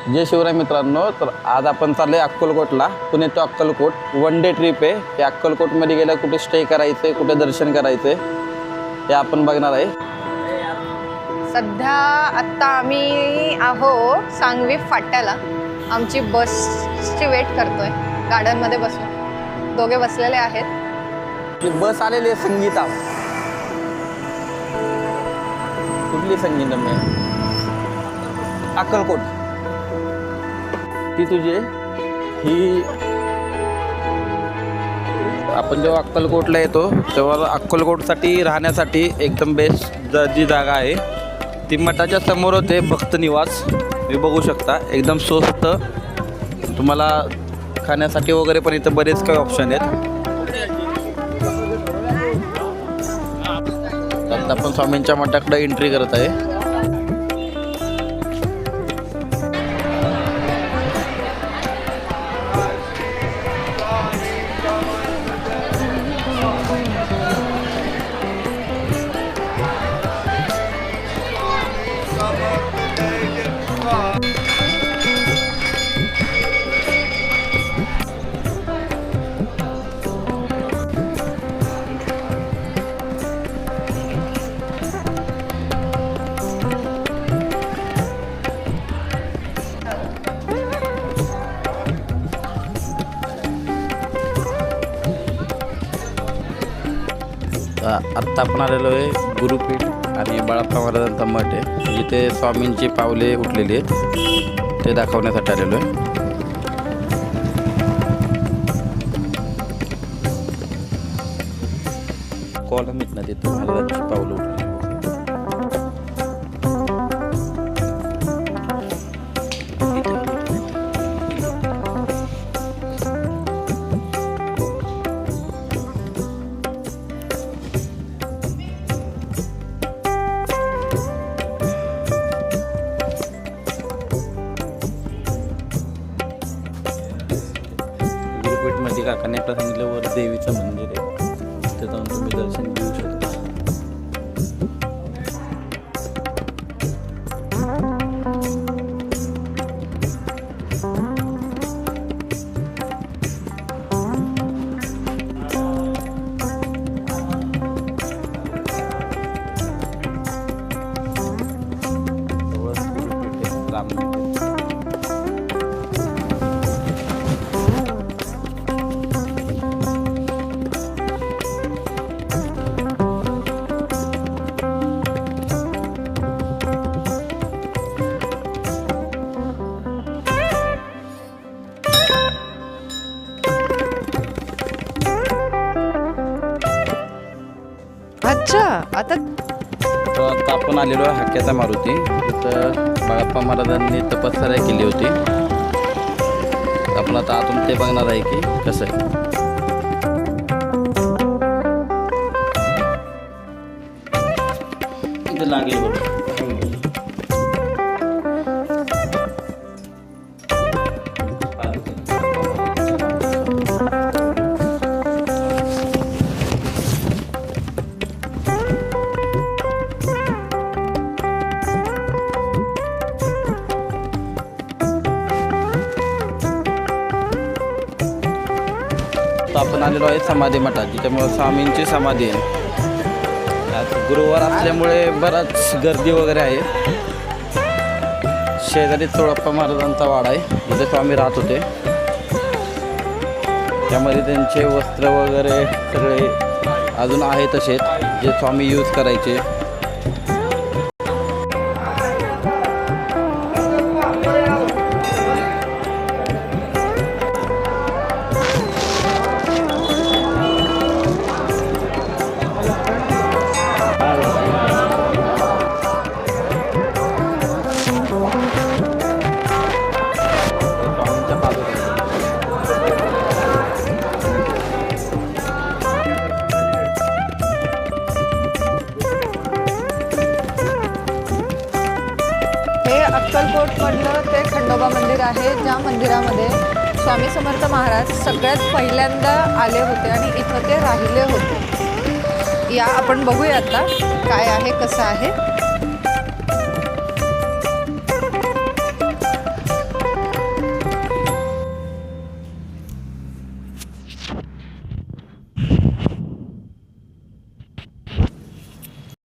जय शिवराय मित्रांनो. तर आज आपण चाललो आहे अक्कलकोटला. Pune to Akkalkot 1 day trip आहे. ते अक्कलकोटमध्ये गेलं कुठे स्टे करायचं आहे, कुठे दर्शन करायचं आहे ते आपण बघणार आहे. सध्या आत्ता आम्ही आहो सांगवी फाट्याला. आमची बसची वेट करतोय. गार्डनमध्ये बसून दोघे बसलेले आहेत. ती बस आलेली आहे संगीता. कुठली संगीता? मी अक्कलकोट. ती तुझी ही. आपण जेव्हा अक्कलकोटला येतो तेव्हा अक्कलकोटसाठी राहण्यासाठी एकदम बेस्ट जी जागा आहे ती मठाच्या समोर होते भक्त निवास. तुम्ही बघू शकता एकदम स्वस्त. तुम्हाला खाण्यासाठी वगैरे पण इथं बरेच काही ऑप्शन आहेत. आता आपण स्वामींच्या मठाकडे एंट्री करत आहे. आत्ता आपण आलेलो आहे गुरुपीठ आणि बाळाप्पा महाराजांचा मठ आहे जिथे स्वामींची पावले उठलेली आहेत ते दाखवण्यासाठी आलेलो आहे. कॉलम आहेत ना तिथं महाराजांची पावलं उठलेली. मध्ये काकाने आपल्या सांगितलं वर देवीचं मंदिर आहे. तिथे जाऊन तुम्ही दर्शन घेऊ शकता. राम मंदिर. अच्छा, आता आपण आलेलो आहे हाक्याचा मारुती. तिथं बाळाप्पा महाराजांनी तपश्चर्या केली होती. आपण आता आतून ते बघणार आहे की कसं आहे. इथे लागेल बघ. आपण आलेलो आहे समाधी मठात जिच्यामुळे स्वामींची समाधी आहे. आज गुरुवार असल्यामुळे बराच गर्दी वगैरे आहे. शेजारी चोळप्पा महाराजांचा वाडा आहे जिथे स्वामी राहत होते. त्यामध्ये त्यांचे वस्त्र वगैरे सगळे अजून आहे तसेच जे स्वामी यूज करायचे. अक्कलकोटमधलं ते खंडोबा मंदिर आहे ज्या मंदिरामध्ये स्वामी समर्थ महाराज सगळ्यात पहिल्यांदा आले होते आणि इथं ते राहिले होते. या आपण बघूया आता काय आहे कसं आहे.